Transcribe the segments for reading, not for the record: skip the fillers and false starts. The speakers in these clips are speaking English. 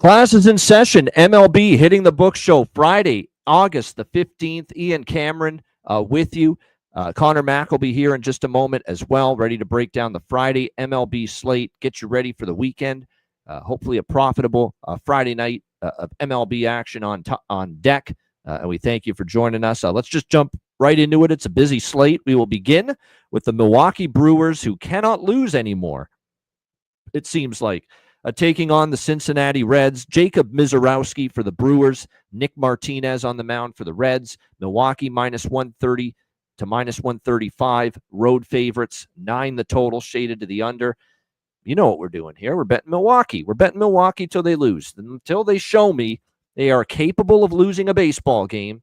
Class is in session. MLB Hitting the Book Show Friday, August the 15th. Ian Cameron with you. Connor Mack will be here in just a moment as well, ready to break down the Friday MLB slate, get you ready for the weekend. Hopefully a profitable Friday night of MLB action on deck. And we thank you for joining us. Let's just jump right into it. It's a busy slate. We will begin with the Milwaukee Brewers, who cannot lose anymore, it seems like. Taking on the Cincinnati Reds, Jacob Misiorowski for the Brewers, Nick Martinez on the mound for the Reds. Milwaukee minus 130 to minus 135. Road favorites, 9 the total, shaded to the under. You know what we're doing here. We're betting Milwaukee. We're betting Milwaukee till they lose. Until they show me they are capable of losing a baseball game,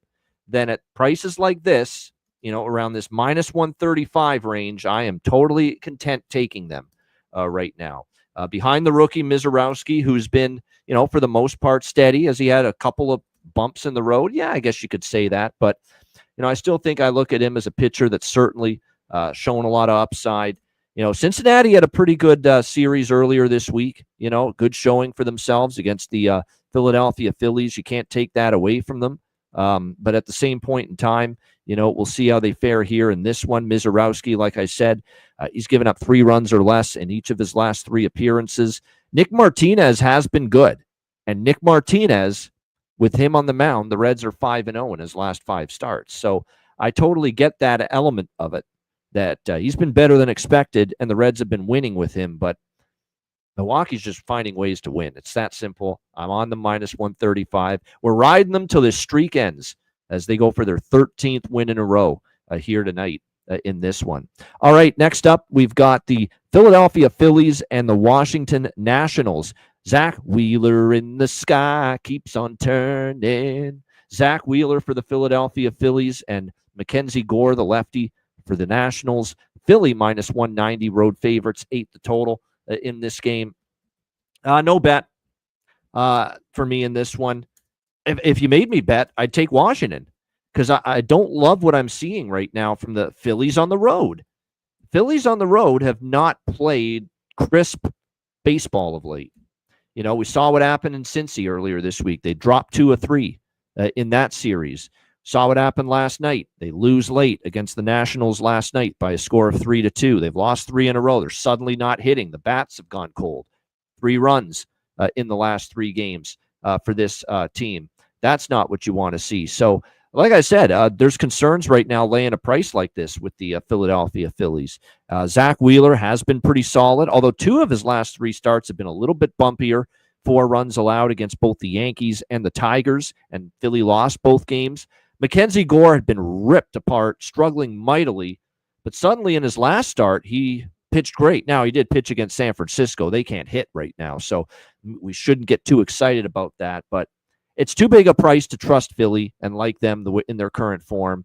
then at prices like this, around this minus 135 range, I am totally content taking them right now. Behind the rookie Misiorowski, who's been, for the most part steady, as he had a couple of bumps in the road. Yeah, I guess you could say that. But, I still think I look at him as a pitcher that's certainly shown a lot of upside. Cincinnati had a pretty good series earlier this week. Good showing for themselves against the Philadelphia Phillies. You can't take that away from them. But at the same point in time, we'll see how they fare here in this one. Misiorowski, like I said, he's given up 3 runs or less in each of his last 3 appearances. Nick Martinez has been good. And Nick Martinez, with him on the mound, the Reds are 5-0 in his last 5 starts. So I totally get that element of it, that he's been better than expected, and the Reds have been winning with him. But Milwaukee's just finding ways to win. It's that simple. I'm on the minus 135. We're riding them till this streak ends as they go for their 13th win in a row here tonight in this one. All right, next up, we've got the Philadelphia Phillies and the Washington Nationals. Zach Wheeler in the sky keeps on turning. Zach Wheeler for the Philadelphia Phillies and Mackenzie Gore, the lefty, for the Nationals. Philly minus 190, road favorites, 8 the total in this game. No bet for me in this one. If you made me bet, I'd take Washington, because I don't love what I'm seeing right now from the Phillies on the road. Phillies on the road have not played crisp baseball of late. We saw what happened in Cincy earlier this week. They dropped 2 of 3 in that series. Saw what happened last night. They lose late against the Nationals last night by a score of 3-2. They've lost 3 in a row. They're suddenly not hitting. The bats have gone cold. 3 runs in the last 3 games for this team. That's not what you want to see. So, like I said, there's concerns right now laying a price like this with the Philadelphia Phillies. Zach Wheeler has been pretty solid, although 2 of his last 3 starts have been a little bit bumpier. 4 runs allowed against both the Yankees and the Tigers, and Philly lost both games. Mackenzie Gore had been ripped apart, struggling mightily, but suddenly in his last start, he pitched great. Now, he did pitch against San Francisco. They can't hit right now, so we shouldn't get too excited about that, but it's too big a price to trust Philly and like them in their current form.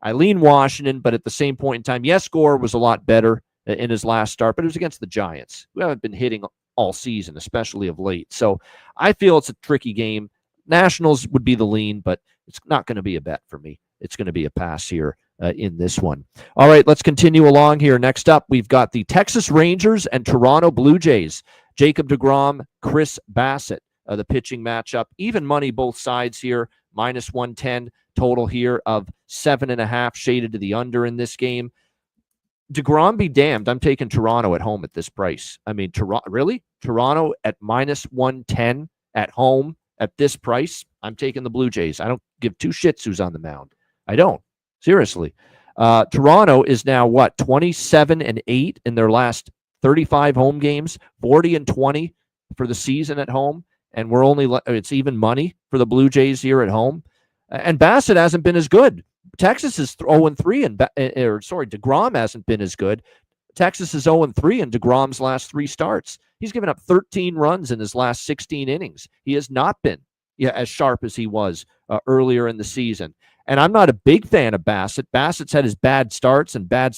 I lean Washington, but at the same point in time, yes, Gore was a lot better in his last start, but it was against the Giants, who haven't been hitting all season, especially of late. So I feel it's a tricky game. Nationals would be the lean, but it's not going to be a bet for me. It's going to be a pass here in this one. All right, let's continue along here. Next up, we've got the Texas Rangers and Toronto Blue Jays. Jacob deGrom, Chris Bassett. The pitching matchup. Even money both sides here. Minus 110 total here of 7.5 shaded to the under in this game. DeGrom be damned. I'm taking Toronto at home at this price. I mean, really? Toronto at minus 110 at home at this price? I'm taking the Blue Jays. I don't give 2 shits who's on the mound. I don't. Seriously. Toronto is now, 27-8 in their last 35 home games, 40-20 for the season at home. And it's even money for the Blue Jays here at home. And Bassett hasn't been as good. Texas is 0-3, DeGrom hasn't been as good. Texas is 0-3 in DeGrom's last 3 starts. He's given up 13 runs in his last 16 innings. He has not been as sharp as he was earlier in the season. And I'm not a big fan of Bassett. Bassett's had his bad starts and bad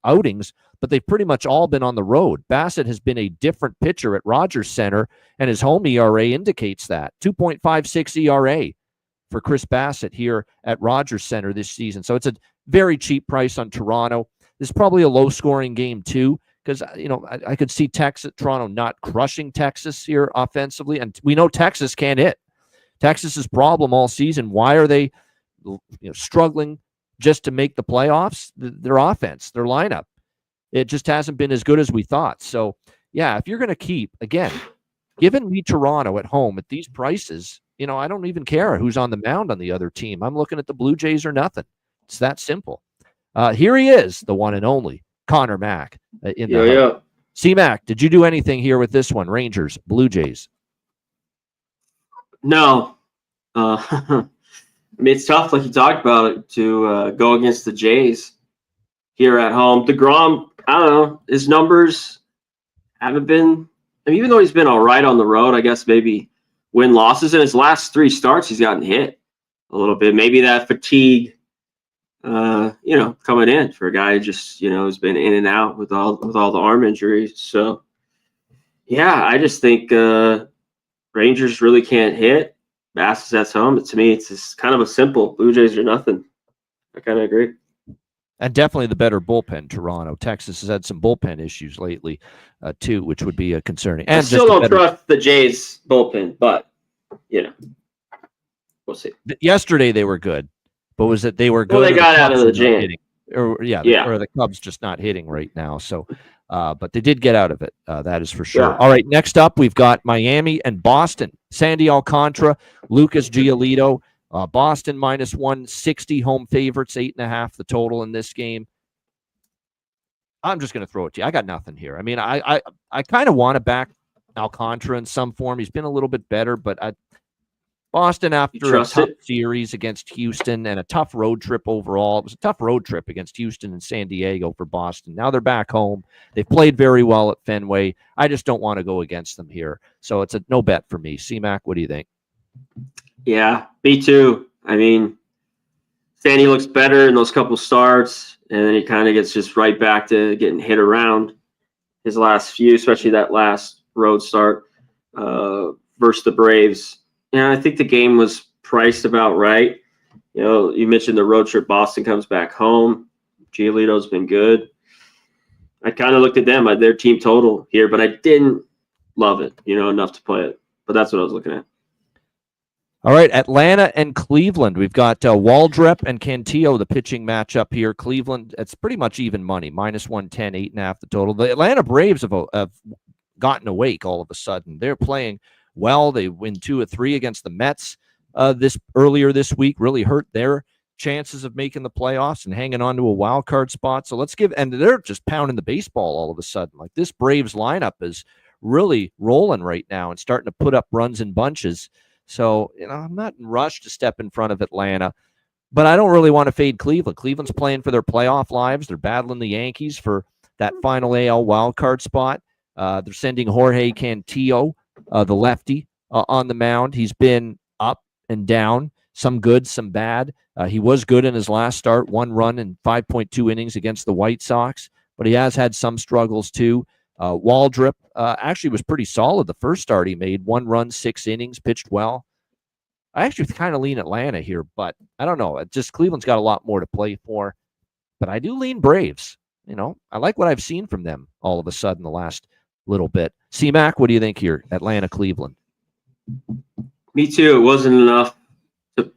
outings, but they've pretty much all been on the road. Bassett has been a different pitcher at Rogers Center, and his home ERA indicates that. 2.56 ERA for Chris Bassett here at Rogers Center this season. So it's a very cheap price on Toronto. This is probably a low-scoring game, too. because I could see Toronto not crushing Texas here offensively, and we know Texas can't hit. Texas's problem all season. Why are they struggling just to make the playoffs? Their offense, their lineup, it just hasn't been as good as we thought. So yeah, if you're going to keep, again, giving me Toronto at home at these prices, I don't even care who's on the mound on the other team. I'm looking at the Blue Jays or nothing. It's that simple. Here he is, the one and only Connor Mack. C-Mac, did you do anything here with this one? Rangers, Blue Jays. No. I mean, it's tough, like you talked about it, to go against the Jays here at home. DeGrom, I don't know, his numbers haven't been, even though he's been all right on the road, I guess maybe win-losses. In his last 3 starts, he's gotten hit a little bit. Maybe that fatigue, coming in for a guy who just, has been in and out with all the arm injuries. So, yeah, I just think Rangers really can't hit. Bass is at home. To me, it's just kind of a simple Blue Jays or nothing. I kind of agree. And definitely the better bullpen, Toronto. Texas has had some bullpen issues lately, too, which would be concerning. And I still don't trust the Jays bullpen, but, we'll see. Yesterday they were good, but was it they were good? Well, they got out of the jam. Or the Cubs just not hitting right now. So, but they did get out of it. That is for sure. Yeah. All right, next up we've got Miami and Boston. Sandy Alcantara, Lucas Giolito. Boston minus 160, home favorites, 8.5 the total in this game. I'm just going to throw it to you. I got nothing here. I mean, I kind of want to back Alcantara in some form. He's been a little bit better, but Boston, after a tough series against Houston and a tough road trip overall, it was a tough road trip against Houston and San Diego for Boston. Now they're back home. They've played very well at Fenway. I just don't want to go against them here. So it's a no bet for me. C-Mac, what do you think? Yeah, me too. I mean, Sandy looks better in those couple starts, and then he kind of gets just right back to getting hit around his last few, especially that last road start versus the Braves. Yeah, I think the game was priced about right. You mentioned the road trip. Boston comes back home. Giolito's been good. I kind of looked at them, their team total here, but I didn't love it, enough to play it. But that's what I was looking at. All right, Atlanta and Cleveland. We've got Waldrep and Cantillo, the pitching matchup here. Cleveland, it's pretty much even money, minus 110, 8.5 the total. The Atlanta Braves have gotten awake all of a sudden. They're playing well. They win 2 of 3 against the Mets earlier this week. Really hurt their chances of making the playoffs and hanging on to a wild card spot. So and they're just pounding the baseball all of a sudden. Like, this Braves lineup is really rolling right now and starting to put up runs in bunches. So, I'm not in a rush to step in front of Atlanta, but I don't really want to fade Cleveland. Cleveland's playing for their playoff lives. They're battling the Yankees for that final AL wildcard spot. They're sending Jorge Cantillo, the lefty, on the mound. He's been up and down, some good, some bad. He was good in his last start, 1 run in 5.2 innings against the White Sox, but he has had some struggles too. Waldrep actually was pretty solid the first start he made. 1 run, 6 innings, pitched well. I actually kind of lean Atlanta here, but I don't know. Cleveland's got a lot more to play for, but I do lean Braves. I like what I've seen from them all of a sudden the last little bit. C-Mac, what do you think here? Atlanta, Cleveland. Me too. It wasn't enough to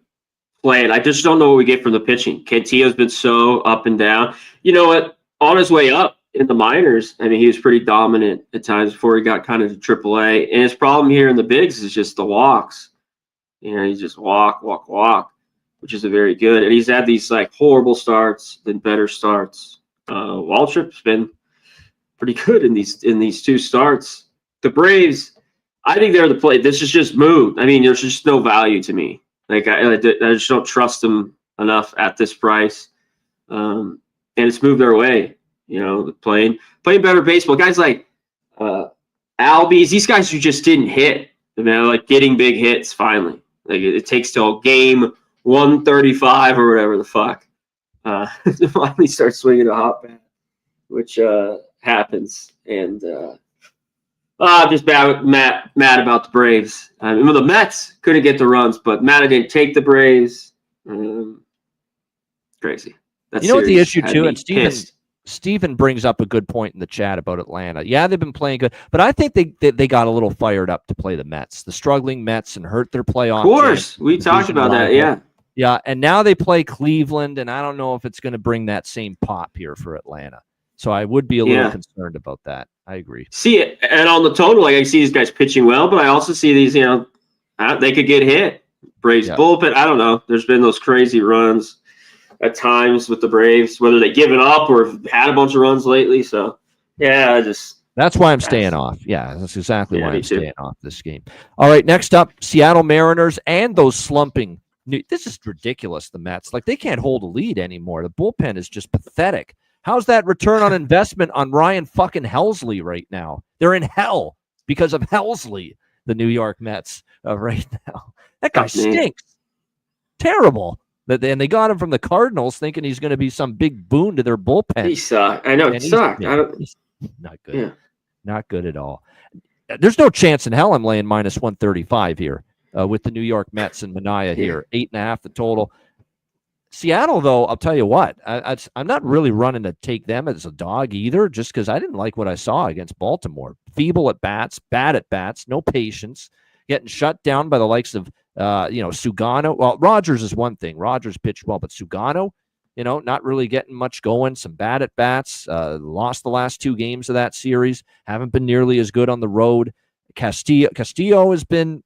play it. I just don't know what we get from the pitching. Cantillo's been so up and down. You know what? On his way up in the minors, I mean, he was pretty dominant at times before he got kind of to AAA. And his problem here in the bigs is just the walks. He's just walk, which isn't very good. And he's had these horrible starts, then better starts. Waldrop's been pretty good in these 2 starts. The Braves, I think they're the play. This is just mood. I mean, there's just no value to me. I just don't trust them enough at this price. And it's moved their way. Playing better baseball. Guys like Albies, these guys who just didn't hit, getting big hits finally. It takes till game 135 or whatever the fuck to finally start swinging a hot bat, which happens. And I'm just mad about the Braves. The Mets couldn't get the runs, but Matt didn't take the Braves. Crazy. What the issue too, and Stephen brings up a good point in the chat about Atlanta. Yeah, they've been playing good, but I think they got a little fired up to play the Mets, the struggling Mets, and hurt their playoff. Of course, we talked about that. Yeah, yeah, and now they play Cleveland, and I don't know if it's going to bring that same pop here for Atlanta. So I would be a little concerned about that. I agree. See it, and on the total, like I see these guys pitching well, but I also see these, they could get hit. Braves bullpen. I don't know. There's been those crazy runs at times with the Braves, whether they give it up or have had a bunch of runs lately. So, yeah, that's why I'm staying off. Yeah, that's exactly why I'm staying off this game. All right, next up, Seattle Mariners and those slumping. This is ridiculous, the Mets. Like, they can't hold a lead anymore. The bullpen is just pathetic. How's that return on investment on Ryan fucking Helsley right now? They're in hell because of Helsley, the New York Mets right now. That guy stinks. Terrible. And they got him from the Cardinals thinking he's going to be some big boon to their bullpen. He sucked. I know, he sucked. He's not good. Yeah. Not good at all. There's no chance in hell I'm laying minus 135 here with the New York Mets and Manaea here. 8.5 the total. Seattle, though, I'll tell you what, I'm not really running to take them as a dog either, just because I didn't like what I saw against Baltimore. Feeble at bats, bad at bats, no patience, getting shut down by the likes of Sugano. Well, Rogers is one thing. Rogers pitched well, but Sugano, not really getting much going. Some bad at bats. Lost the last 2 games of that series. Haven't been nearly as good on the road. Castillo has been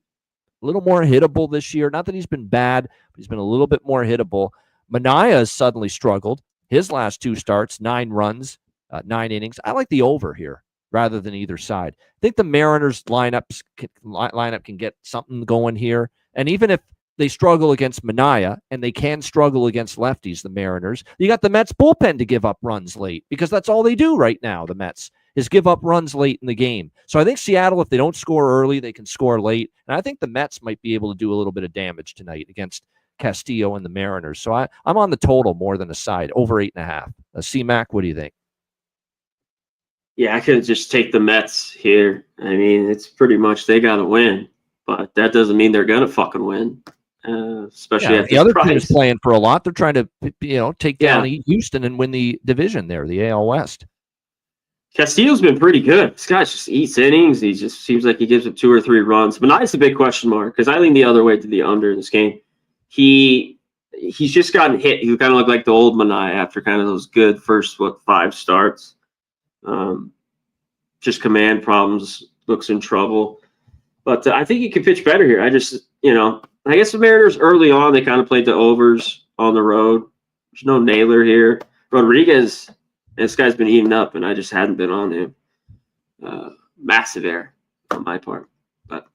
a little more hittable this year. Not that he's been bad, but he's been a little bit more hittable. Manaea has suddenly struggled. His last 2 starts, 9 runs, 9 innings. I like the over here rather than either side. I think the Mariners lineup can get something going here. And even if they struggle against Manaea, and they can struggle against lefties, the Mariners, you got the Mets bullpen to give up runs late, because that's all they do right now, the Mets, is give up runs late in the game. So I think Seattle, if they don't score early, they can score late. And I think the Mets might be able to do a little bit of damage tonight against Castillo and the Mariners. So I'm on the total more than a side, over 8.5. C-Mac, what do you think? Yeah, I could just take the Mets here. I mean, it's pretty much they got to win, but that doesn't mean they're going to fucking win, especially at the other team is playing for a lot. They're trying to take down Houston and win the division there, the AL West. Castillo's been pretty good. This guy just eats innings. He just seems like he gives up 2 or 3 runs. But Manaea's a big question mark, because I lean the other way to the under in this game. He's just gotten hit. He kind of looked like the old Manaea after kind of those good first 5 starts. Just command problems, looks in trouble. But I think he could pitch better here. I guess the Mariners early on, they kind of played the overs on the road. There's no nailer here. Rodriguez, this guy's been eating up, and I just hadn't been on him. Massive error on my part. But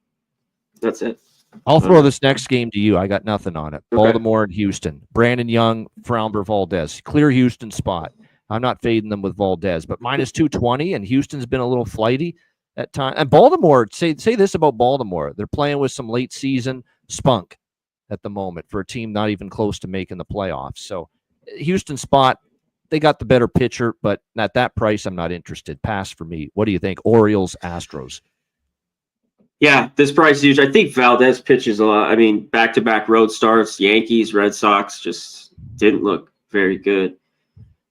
that's it. I'll throw this next game to you. I got nothing on it. Okay. Baltimore and Houston. Brandon Young, Framber Valdez. Clear Houston spot. I'm not fading them with Valdez, but minus 220, and Houston's been a little flighty at times. And Baltimore, say this about Baltimore. They're playing with some late season spunk at the moment for a team not even close to making the playoffs. So Houston spot, they got the better pitcher, but at that price, I'm not interested. Pass for me. What do you think? Orioles, Astros. Yeah, this price is huge. I think Valdez pitches a lot. I mean, back-to-back road starts, Yankees, Red Sox just didn't look very good.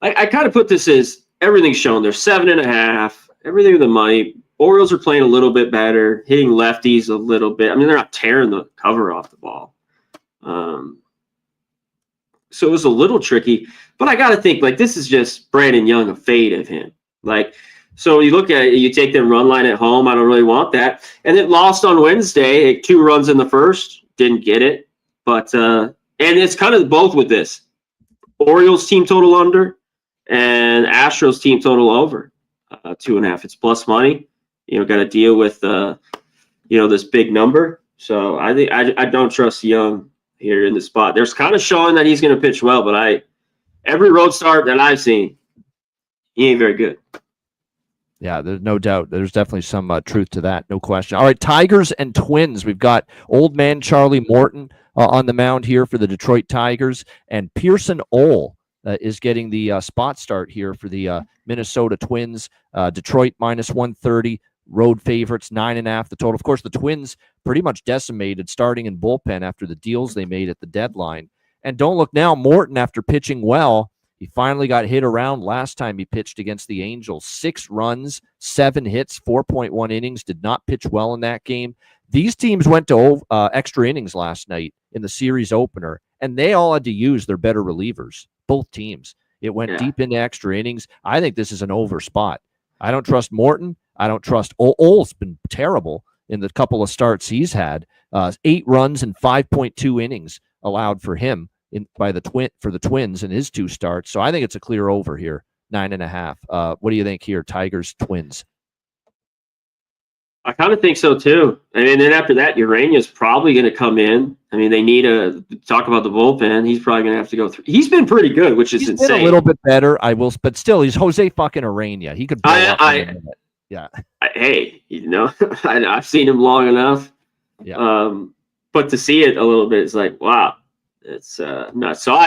I kind of put this as everything's shown. They're 7.5, everything with the money. Orioles are playing a little bit better, hitting lefties a little bit. I mean, they're not tearing the cover off the ball. So it was a little tricky. But I got to think, this is just Brandon Young, a fade of him. So you look at it, you take their run line at home. I don't really want that. And it lost on Wednesday, 2 runs in the first. Didn't get it. But and it's kind of both with this. Orioles team total under and Astros team total over 2.5. It's plus money. Got to deal with this big number. So I think I don't trust Young here in the spot. There's kind of showing that he's going to pitch well, but every road start that I've seen, he ain't very good. Yeah, there's no doubt. There's definitely some truth to that. No question. All right, Tigers and Twins. We've got old man Charlie Morton on the mound here for the Detroit Tigers, and Pearson Ole is getting the spot start here for the Minnesota Twins. Detroit minus 130, road favorites, 9.5 the total. Of course, the Twins pretty much decimated starting in bullpen after the deals they made at the deadline. And don't look now, Morton, after pitching well, He finally got hit around last time he pitched against the Angels. 6 runs, 7 hits, 4.1 innings. Did not pitch well in that game. These teams went to extra innings last night in the series opener, and they all had to use their better relievers, both teams. It went deep into extra innings. I think this is an over spot. I don't trust Morton. I don't trust Ole's been terrible in the couple of starts he's had. 8 runs and 5.2 innings allowed for him for the Twins in his 2 starts. So I think it's a clear over here, 9.5. What do you think here, Tigers, Twins? I kind of think so too. I mean, then after that, Urania's probably going to come in. I mean, they need to talk about the bullpen. He's probably going to have to go through. He's been pretty good, which is insane. Been a little bit better, I will, but still, he's Jose fucking Urania. He could. Yeah. Hey, I've seen him long enough. Yeah. But to see it a little bit, it's like, wow, it's nuts. So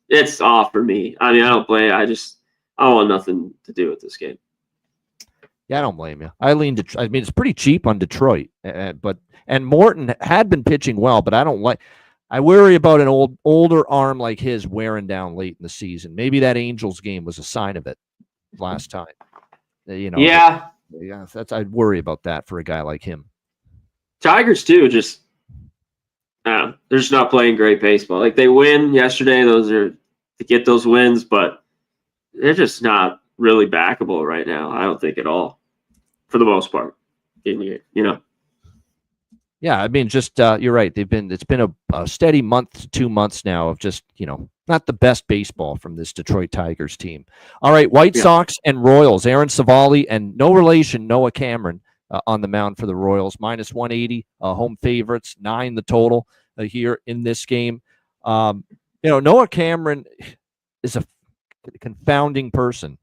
it's off for me. I mean, I don't play. I want nothing to do with this game. Yeah, I don't blame you. I mean, it's pretty cheap on Detroit, and Morton had been pitching well, but I worry about an older arm like his wearing down late in the season. Maybe that Angels game was a sign of it last time. Yeah, I'd worry about that for a guy like him. Tigers too, they're just not playing great baseball. Like they win yesterday, those are to get those wins, but they're just not really backable right now. I don't think at all, for the most part. Yeah, I mean, just you're right. It's been a steady month to 2 months now of just not the best baseball from this Detroit Tigers team. All right, White Sox and Royals. Aaron Savali and no relation Noah Cameron on the mound for the Royals. -180 home favorites, 9 the total here in this game. Noah Cameron is a confounding person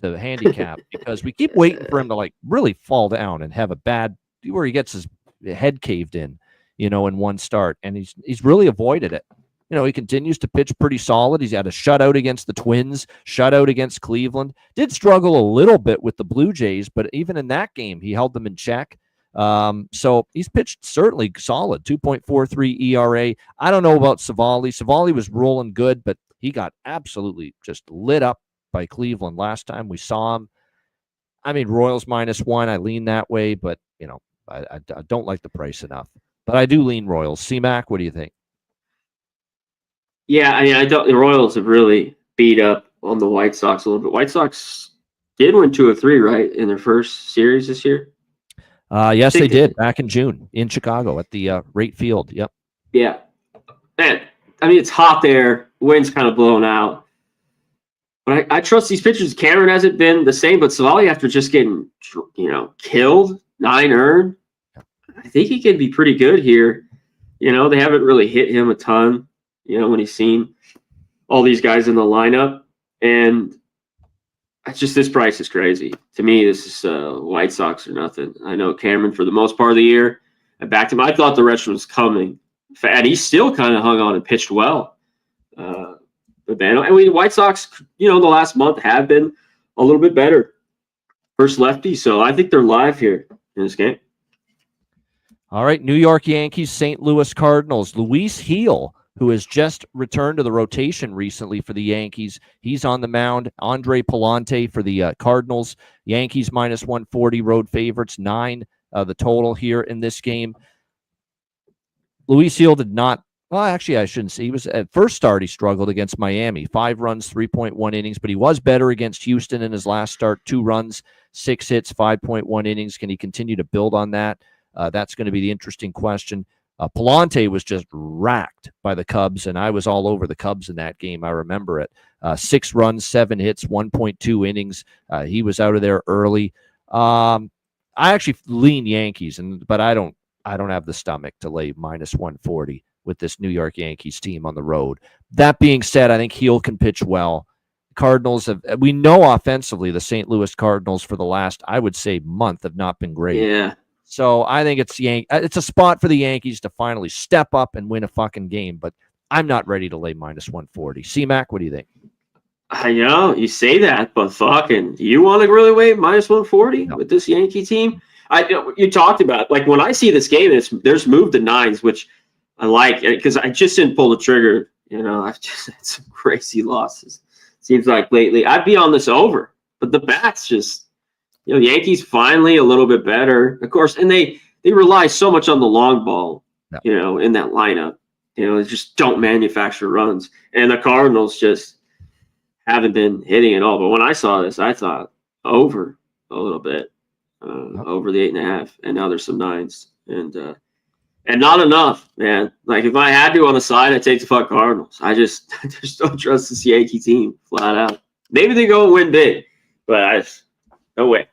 to handicap because we keep waiting for him to really fall down and have a bad where he gets his head caved in one start, and he's really avoided it. He continues to pitch pretty solid. He's had a shutout against the Twins, shutout against Cleveland. Did struggle a little bit with the Blue Jays, but even in that game, he held them in check. So he's pitched certainly solid, 2.43 ERA. I don't know about Savali. Savali was rolling good, but he got absolutely just lit up by Cleveland last time we saw him. I mean, Royals -1. I lean that way, but I don't like the price enough. But I do lean Royals. C-Mac, what do you think? Yeah, I mean, the Royals have really beat up on the White Sox a little bit. White Sox did win 2 of 3, right, in their first series this year? Yes, they did back in June in Chicago at the Rate Field. Yep. Yeah. Man, I mean, it's hot there. Wind's kind of blown out. But I trust these pitchers. Cameron hasn't been the same, but Savali, after just getting, killed, 9 earned, I think he can be pretty good here. They haven't really hit him a ton, when he's seen all these guys in the lineup. And it's just, this price is crazy. To me, this is White Sox or nothing. I know Cameron for the most part of the year. I backed him. I thought the rest was coming. And he still kind of hung on and pitched well. But man, I mean, White Sox, the last month have been a little bit better. First lefty, so I think they're live here in this game. All right, New York Yankees, St. Louis Cardinals. Luis Gil, who has just returned to the rotation recently for the Yankees. He's on the mound. Andre Palante for the Cardinals. Yankees -140, road favorites, 9 the total here in this game. Luis Gil did not. Well, actually, I shouldn't say. He was at first start. He struggled against Miami. 5 runs, 3.1 innings, but he was better against Houston in his last start. 2 runs, 6 hits, 5.1 innings. Can he continue to build on that? That's going to be the interesting question. Palante was just racked by the Cubs, and I was all over the Cubs in that game. I remember it. 6 runs, 7 hits, 1.2 innings. He was out of there early. I actually lean Yankees, but I don't have the stomach to lay -140 with this New York Yankees team on the road. That being said, I think Gil can pitch well. Cardinals we know offensively the St. Louis Cardinals for the last, I would say, month have not been great. Yeah. So I think it's a spot for the Yankees to finally step up and win a fucking game, but I'm not ready to lay -140. C-Mac, what do you think? I know you say that, but fucking, you want to really weigh -140 with this Yankee team? You talked about, like, when I see this game, there's moved to 9s, which I like, because I just didn't pull the trigger. I've just had some crazy losses seems like lately. I'd be on this over, but the bats just, Yankees finally a little bit better, of course, and they rely so much on the long ball, in that lineup. They just don't manufacture runs, and the Cardinals just haven't been hitting at all. But when I saw this, I thought over a little bit, over the 8.5, and now there's some 9s, and not enough, man. Like if I had to on the side, I'd take the fuck Cardinals. I just don't trust this Yankee team flat out. Maybe they go and win big, but no way.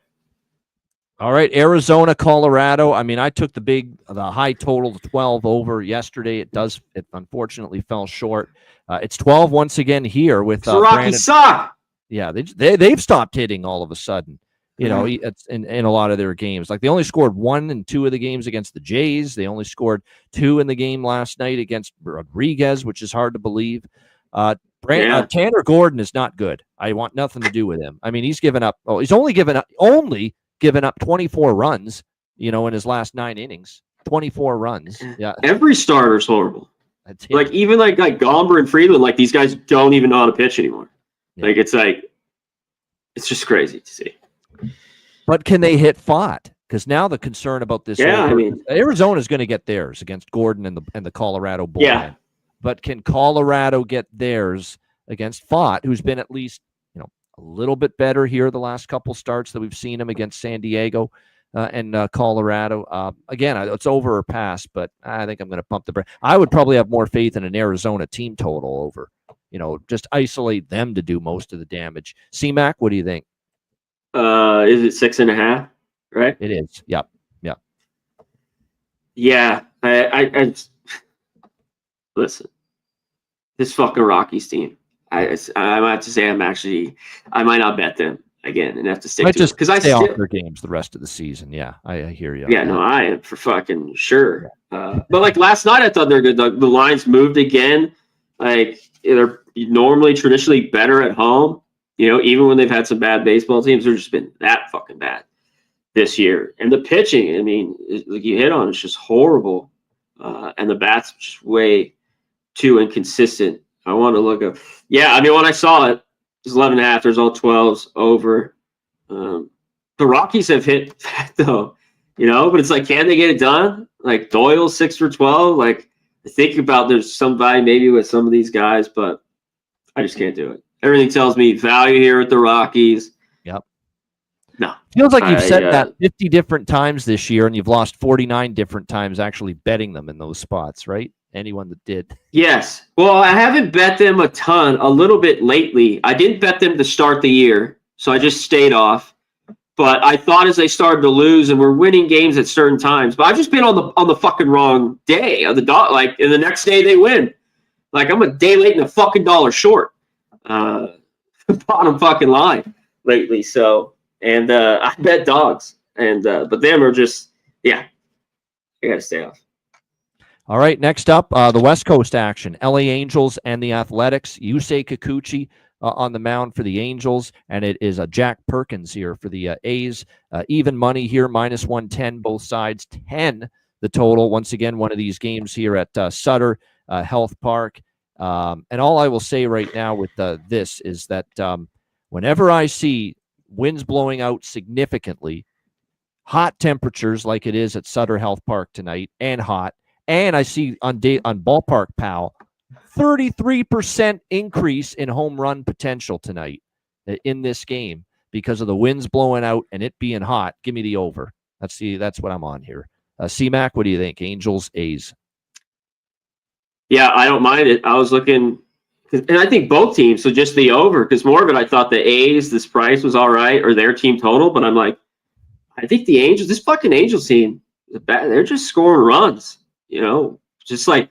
All right, Arizona, Colorado. I mean, I took the high total to 12 over yesterday. It unfortunately fell short. It's 12 once again here with the Rockies suck. Yeah, they've stopped hitting all of a sudden. It's in a lot of their games. Like they only scored 1 in 2 of the games against the Jays. They only scored 2 in the game last night against Rodriguez, which is hard to believe. Tanner Gordon is not good. I want nothing to do with him. I mean, he's only given up 24 runs, in his last 9 innings. 24 runs. Yeah. Every starter's horrible. Like even like Gomber and Freeland, like these guys don't even know how to pitch anymore. Yeah. It's just crazy to see. But can they hit Fott? Because now the concern about this, Arizona is going to get theirs against Gordon and the Colorado bullpen. Yeah. But can Colorado get theirs against Fott, who's been at least a little bit better here the last couple starts that we've seen him against San Diego and Colorado? Again, it's over or pass, but I think I'm going to pump the brake. I would probably have more faith in an Arizona team total over. Just isolate them to do most of the damage. C-Mac, what do you think? Is it 6.5? Right? It is. Yep. Yeah. I listen. This fucking Rockies team. I might have to say I might not bet them again and have to stick to it because I stay off their games the rest of the season. Yeah, I hear you. Yeah, no, I am for fucking sure. But like last night, I thought they're good. The lines moved again. Like they're normally traditionally better at home. Even when they've had some bad baseball teams, they've just been that fucking bad this year. And the pitching, I mean, like you hit on, it's just horrible. And the bats just way too inconsistent. I want to look up. Yeah, I mean, when I saw it, it was 11.5. There's all 12s over. The Rockies have hit that, though, but it's like, can they get it done? Like Doyle, 6 for 12. Like, I think about there's somebody maybe with some of these guys, but I just can't do it. Everything tells me value here at the Rockies. Yep. No. Feels like you've said that 50 different times this year, and you've lost 49 different times actually betting them in those spots, right? Anyone that did. Yes. Well, I haven't bet them a ton, a little bit lately. I didn't bet them to start the year, so I just stayed off. But I thought as they started to lose and were winning games at certain times, but I've just been on the fucking wrong day of the dot. Like, and the next day they win. Like I'm a day late and a fucking dollar short. Bottom fucking line lately. So, and I bet dogs, and but them are just I gotta stay off. All right, next up, the West Coast action. LA Angels and the Athletics. Yusei Kikuchi on the mound for the Angels, and it is Jack Perkins here for the A's. Even money here, -110, both sides, 10 the total. Once again, one of these games here at Sutter Health Park. And all I will say right now with this is that whenever I see winds blowing out significantly, hot temperatures like it is at Sutter Health Park tonight, and hot, and I see on Ballpark Pal, 33% increase in home run potential tonight in this game because of the winds blowing out and it being hot. Give me the over. That's what I'm on here. C-Mac, what do you think? Angels, A's. Yeah, I don't mind it. I was looking, and I think both teams, so just the over, because more of it, I thought the A's, this price was all right, or their team total, but I'm like, I think the Angels, this fucking Angels team, they're just scoring runs, just like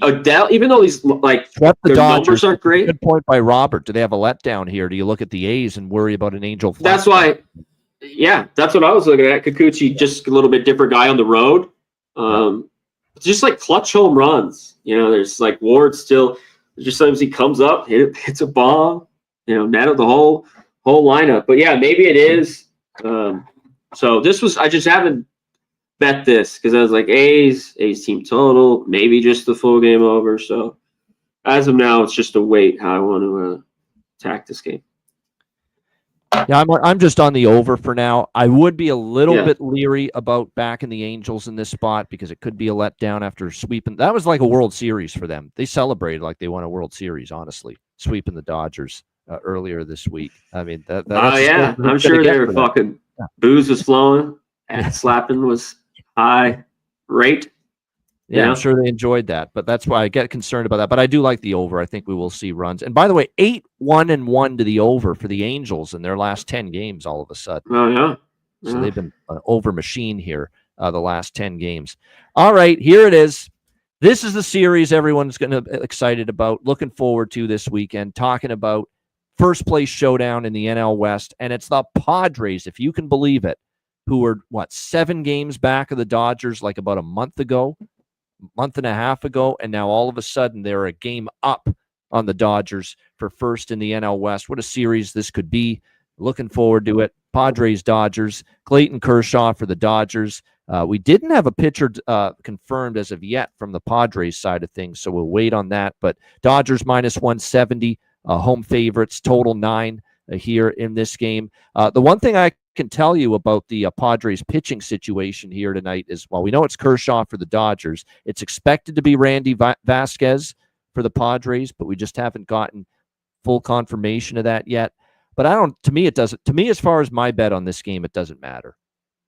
Odell, even though he's like, Swept the their Dodgers. numbers aren't great. Good point by Robert. Do they have a letdown here? Do you look at the A's and worry about an Angel? That's why, that's what I was looking at. Kikuchi, just a little bit different guy on the road. Just like clutch home runs. There's like Ward still. Just sometimes he comes up, hits a bomb. Net of the whole lineup. But yeah, maybe it is. So this was. I just haven't bet this because I was like A's team total, maybe just the full game over. So as of now, it's just a wait how I want to attack this game. Yeah, I'm just on the over for now. I would be a little bit leery about backing the Angels in this spot because it could be a letdown after sweeping. That was like a World Series for them. They celebrated like they won a World Series, honestly, sweeping the Dodgers earlier this week. I mean, that's I'm sure they were fucking booze was flowing, and slapping was high rate. Yeah, I'm sure they enjoyed that, but that's why I get concerned about that. But I do like the over. I think we will see runs. And by the way, 8-1-1 to the over for the Angels in their last 10 games all of a sudden. Oh, yeah. So they've been an over machine here the last 10 games. All right, here it is. This is the series everyone's going to be excited about, looking forward to this weekend, talking about first place showdown in the NL West. And it's the Padres, if you can believe it, who were, 7 games back of the Dodgers like about a month and a half ago, and now all of a sudden they're a game up on the Dodgers for first in the NL West. What a series this could be. Looking forward to it. Padres, Dodgers, Clayton Kershaw for the Dodgers. We didn't have a pitcher confirmed as of yet from the Padres side of things, so we'll wait on that. But Dodgers minus 170, home favorites, total 9 here in this game. The one thing I can tell you about the Padres pitching situation here tonight is, while we know it's Kershaw for the Dodgers, it's expected to be Randy Vasquez for the Padres, but we just haven't gotten full confirmation of that yet. But to me, as far as my bet on this game, it doesn't matter.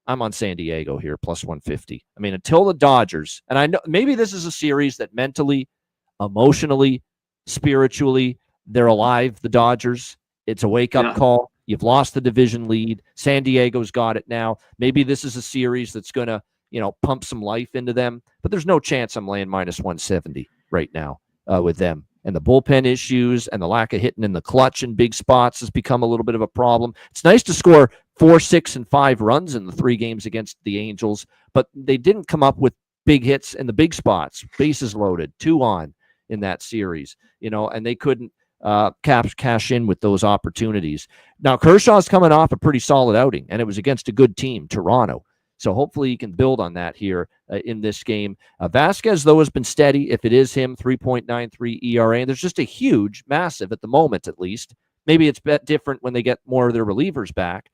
I'm on San Diego here, plus 150. I mean, until the Dodgers, and I know maybe this is a series that mentally, emotionally, spiritually, they're alive, the Dodgers. It's a wake-up call. You've lost the division lead. San Diego's got it now. Maybe this is a series that's going to, pump some life into them. But there's no chance I'm laying minus 170 right now with them. And the bullpen issues and the lack of hitting in the clutch in big spots has become a little bit of a problem. It's nice to score 4, 6, and 5 runs in the 3 games against the Angels, but they didn't come up with big hits in the big spots, bases loaded, 2 on in that series, and they couldn't cash in with those opportunities. Now, Kershaw's coming off a pretty solid outing, and it was against a good team, Toronto. So hopefully he can build on that here in this game. Vasquez, though, has been steady. If it is him, 3.93 ERA. And there's just a huge, massive, at the moment at least. Maybe it's different when they get more of their relievers back.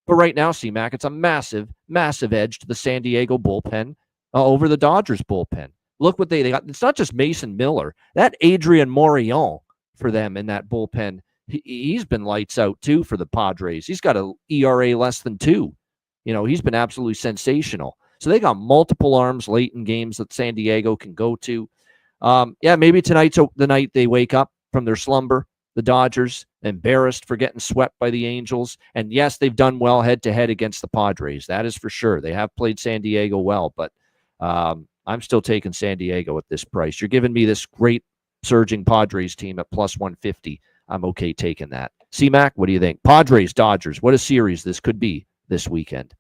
But right now, C-Mac, it's a massive, massive edge to the San Diego bullpen over the Dodgers bullpen. Look what they got. It's not just Mason Miller. That Adrian Morejon for them in that bullpen, he's been lights out too for the Padres. He's got an ERA less than 2. He's been absolutely sensational. So they got multiple arms late in games that San Diego can go to. Maybe tonight's the night they wake up from their slumber, the Dodgers, embarrassed for getting swept by the Angels. And yes, they've done well head-to-head against the Padres. That is for sure. They have played San Diego well, but I'm still taking San Diego at this price. You're giving me this great surging Padres team at plus 150. I'm okay taking that. C-Mac, what do you think? Padres, Dodgers, what a series this could be this weekend.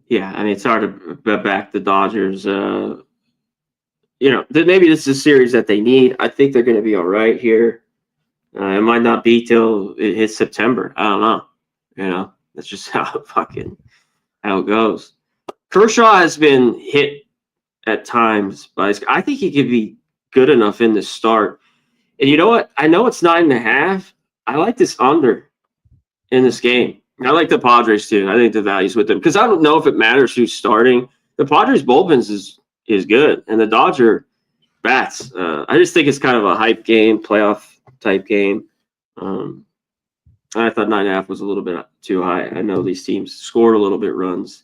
Yeah, I mean, it's hard to bet back the Dodgers. Maybe this is a series that they need. I think they're going to be all right here. It might not be till it hits September. I don't know. That's just how it goes. Kershaw has been hit at times, but I think he could be good enough in the start. And you know what? I know it's 9.5. I like this under in this game. I like the Padres too. I think the value's with them because I don't know if it matters who's starting. The Padres bullpens is good, and the Dodger bats. I just think it's kind of a hype game, playoff type game. I thought 9.5 was a little bit too high. I know these teams scored a little bit runs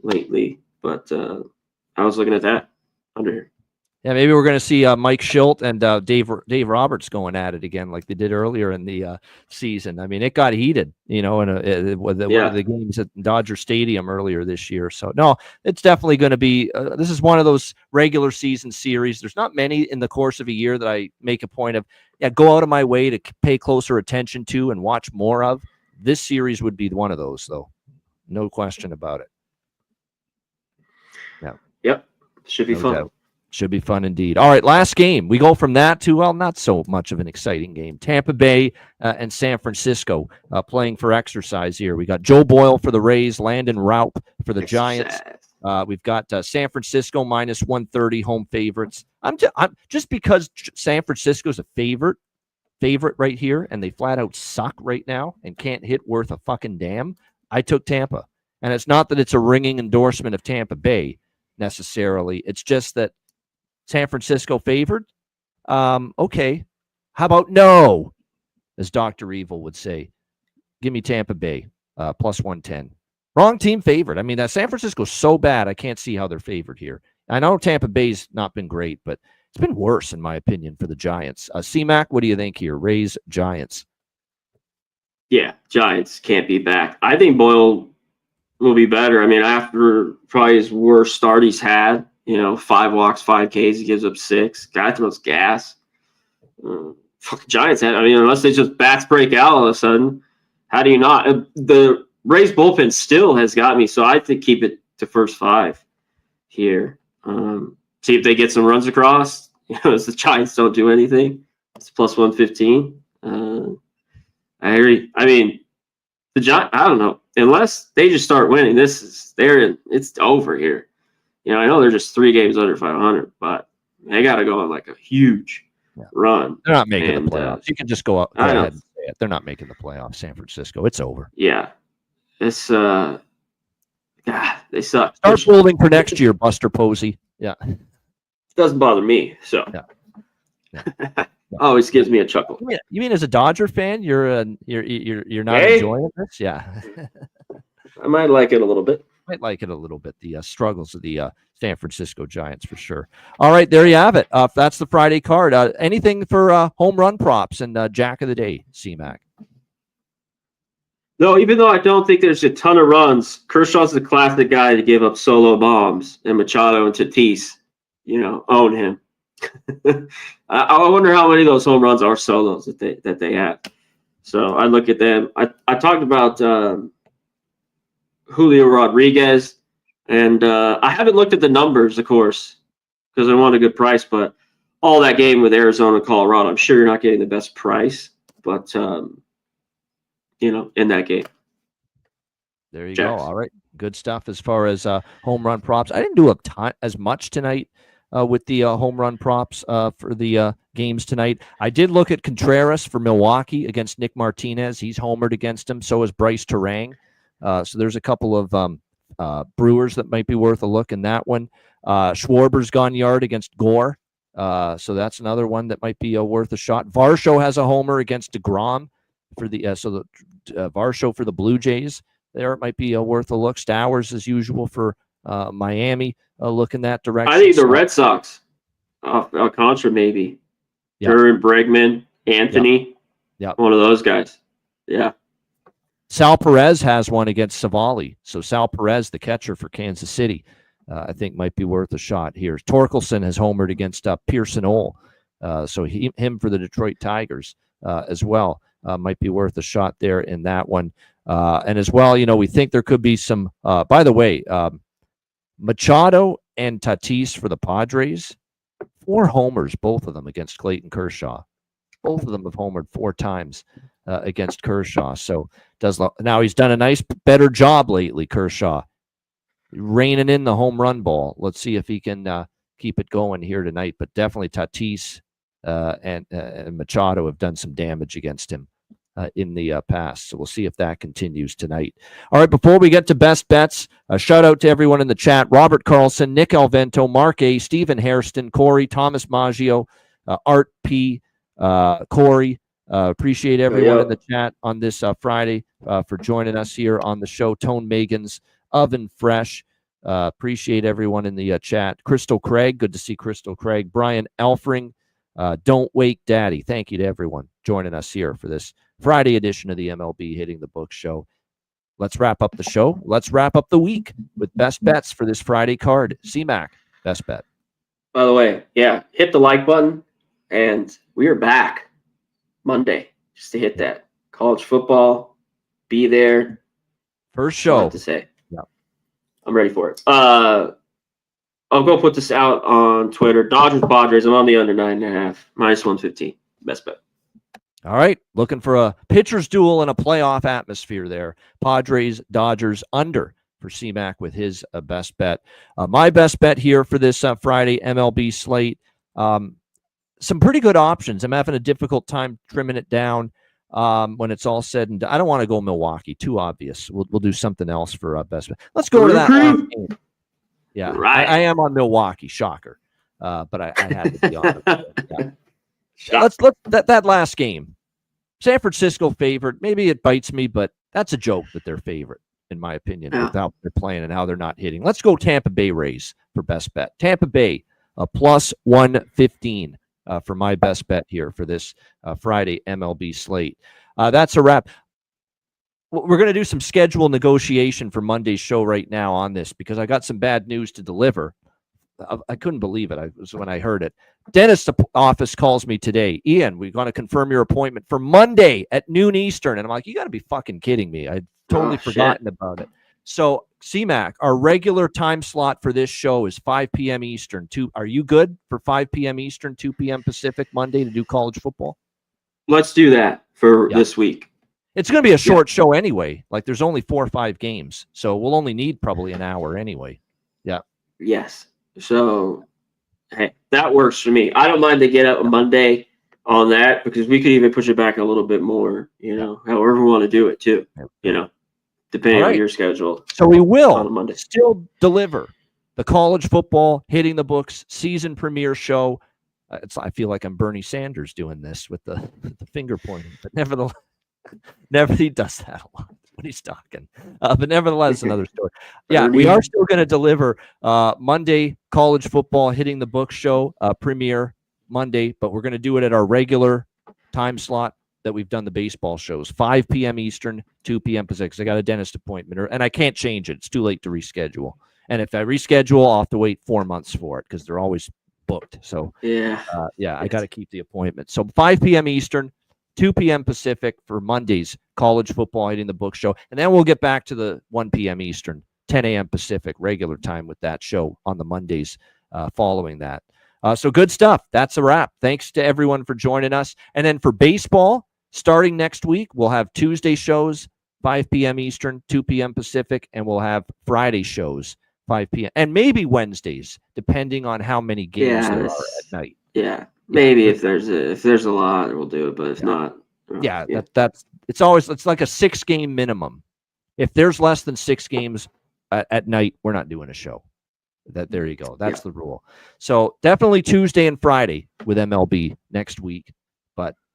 lately, but I was looking at that under here. Yeah, maybe we're going to see Mike Schilt and Dave Roberts going at it again like they did earlier in the season. I mean, it got heated, in one of the games at Dodger Stadium earlier this year. So, no, it's definitely going to be this is one of those regular season series. There's not many in the course of a year that I make a point of, go out of my way to pay closer attention to and watch more of. This series would be one of those, though. No question about it. Yeah. Yep. Should be fun. Doubt. Should be fun indeed. All right, last game. We go from that to, not so much of an exciting game. Tampa Bay and San Francisco playing for exercise here. We got Joe Boyle for the Rays, Landon Raup for the Giants. We've got San Francisco minus 130 home favorites. I'm just because San Francisco's a favorite favorite right here, and they flat out suck right now and can't hit worth a fucking damn, I took Tampa. And it's not that it's a ringing endorsement of Tampa Bay necessarily. It's just that San Francisco favored. Okay. How about no, as Dr. Evil would say? Give me Tampa Bay, plus 110. Wrong team favored. I mean, San Francisco's so bad, I can't see how they're favored here. I know Tampa Bay's not been great, but it's been worse, in my opinion, for the Giants. C-Mac, what do you think here? Rays, Giants. Yeah, Giants can't be back. I think Boyle will be better. I mean, after probably his worst start he's had, 5 walks, 5 Ks, he gives up 6. Guy throws gas. Fucking Giants, unless they just bats break out all of a sudden, how do you not? The Rays bullpen still has got me, so I think keep it to first 5 here. See if they get some runs across. As the Giants don't do anything. It's plus 115. I agree. I mean, the Giants, I don't know. Unless they just start winning, it's over here. I know they're just 3 games under 500, but they got to go on like a huge run. They're not making the playoffs. You can just go ahead and say it. They're not making the playoffs, San Francisco. It's over. Yeah. It's they suck. Start folding for next year, Buster Posey. Yeah. It doesn't bother me. So yeah. Always gives me a chuckle. You mean as a Dodger fan, you're not enjoying this? Yeah. I might like it a little bit. Might like it a little bit. The struggles of the San Francisco Giants for sure. All right, there you have it. That's the Friday card. Anything for home run props and Jack of the Day, C-Mac? No, even though I don't think there's a ton of runs, Kershaw's the classic guy to give up solo bombs, and Machado and Tatis, own him. I wonder how many of those home runs are solos that they have. So I look at them. I talked about Julio Rodriguez, and I haven't looked at the numbers, of course, because I want a good price. But all that game with Arizona and Colorado, I'm sure you're not getting the best price, but in that game. There you go. All right, good stuff as far as home run props. I didn't do as much tonight with the home run props for the games tonight. I did look at Contreras for Milwaukee against Nick Martinez. He's homered against him. So is Bryce Terang. So there's a couple of Brewers that might be worth a look in that one. Schwarber's gone yard against Gore. So that's another one that might be worth a shot. Varsho has a homer against DeGrom for the Varsho for the Blue Jays. There it might be worth a look. Stowers as usual for Miami. Look in that direction. I think the Red Sox, Alcantara maybe. Yep. Duran, Bregman, Anthony. Yep. One of those guys. Yeah. Sal Perez has one against Savali. So Sal Perez, the catcher for Kansas City, I think might be worth a shot here. Torkelson has homered against Pearson Ole. So him for the Detroit Tigers as well might be worth a shot there in that one. And as well, we think there could be some, by the way, Machado and Tatis for the Padres, 4 homers, both of them against Clayton Kershaw. Both of them have homered 4 times against Kershaw. So now he's done a nice, better job lately, Kershaw, reining in the home run ball. Let's see if he can keep it going here tonight. But definitely Tatis and Machado have done some damage against him in the past. So we'll see if that continues tonight. All right, before we get to best bets, a shout out to everyone in the chat: Robert Carlson, Nick Alvento, Mark A, Stephen Hairston, Corey, Thomas Maggio, Art P, Corey. Appreciate everyone in the chat on this Friday for joining us here on the show. Tone Megan's Oven Fresh. Appreciate everyone in the chat. Crystal Craig, good to see Crystal Craig. Brian Elfring, Don't Wake Daddy. Thank you to everyone joining us here for this Friday edition of the MLB Hitting the Book show. Let's wrap up the show. Let's wrap up the week with best bets for this Friday card. C-Mac, best bet. By the way, hit the like button, and we are back Monday just to hit that. College football, be there. First show. To say. Yeah. I'm ready for it. I'll go put this out on Twitter. Dodgers, Padres. I'm on the under 9.5, minus 115. Best bet. All right. Looking for a pitcher's duel and a playoff atmosphere there. Padres, Dodgers under for C-Mac with his best bet. My best bet here for this Friday MLB slate. some pretty good options. I'm having a difficult time trimming it down when it's all said and done. I don't want to go Milwaukee. Too obvious. We'll do something else for best bet. Let's go to that last game. Yeah, right. I am on Milwaukee. Shocker. But I had to be on it. Yeah. Let's that last game. San Francisco favorite. Maybe it bites me, but that's a joke that they're favorite, in my opinion, with how they're playing and how they're not hitting. Let's go Tampa Bay Rays for best bet. Tampa Bay, plus 115 for my best bet here for this Friday MLB slate. That's a wrap. We're going to do some schedule negotiation for Monday's show right now on this because I got some bad news to deliver. I couldn't believe it. When I heard it. Dentist office calls me today. Ian, we're going to confirm your appointment for Monday at noon Eastern. And I'm like, you got to be fucking kidding me. I'd totally forgotten about it. So, CMAC, our regular time slot for this show is 5 p.m. Eastern. Are you good for 5 p.m. Eastern, 2 p.m. Pacific Monday to do college football? Let's do that for this week. It's going to be a short show anyway. Like, there's only 4 or 5 games. So, we'll only need probably an hour anyway. Yeah. Yes. So, hey, that works for me. I don't mind to get up Monday on that because we could even push it back a little bit more, however we want to do it too, depending on your schedule. So we will on Monday still deliver the college football hitting the books season premiere show. I feel like I'm Bernie Sanders doing this with the finger pointing, but nevertheless, he does that a lot when he's talking. But nevertheless, another story. Yeah, we are still going to deliver Monday college football hitting the books show premiere Monday, but we're going to do it at our regular time slot that we've done the baseball shows, 5 p.m. Eastern, 2 p.m. Pacific. I got a dentist appointment, and I can't change it. It's too late to reschedule. And if I reschedule, I'll have to wait 4 months for it because they're always booked. So I got to keep the appointment. So 5 p.m. Eastern, 2 p.m. Pacific for Monday's college football hitting the book show. And then we'll get back to the 1 p.m. Eastern, 10 a.m. Pacific regular time with that show on the Mondays following that. So good stuff. That's a wrap. Thanks to everyone for joining us. And then for baseball, starting next week, we'll have Tuesday shows, 5 p.m. Eastern, 2 p.m. Pacific, and we'll have Friday shows, 5 p.m. and maybe Wednesdays, depending on how many games there are at night. Yeah, maybe if there's a lot, we'll do it. But if not, it's like a 6-game minimum. If there's less than 6 games at night, we're not doing a show. There you go. That's the rule. So definitely Tuesday and Friday with MLB next week,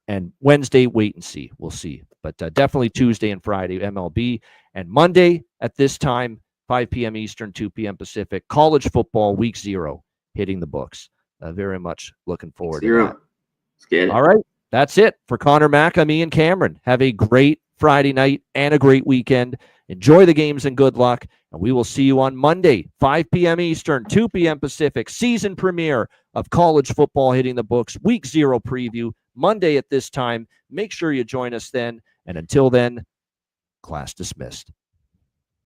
and Wednesday, wait and see. We'll see. But definitely Tuesday and Friday MLB, and Monday at this time, 5 p.m. Eastern, 2 p.m. Pacific, college football week 0 hitting the books. Very much looking forward to that. Let's get it. All right. That's it for Connor Mack. I'm Ian Cameron. Have a great Friday night and a great weekend. Enjoy the games and good luck. And we will see you on Monday, 5 p.m. Eastern, 2 p.m. Pacific, season premiere of college football hitting the books, week 0 preview, Monday at this time. Make sure you join us then. And until then, class dismissed.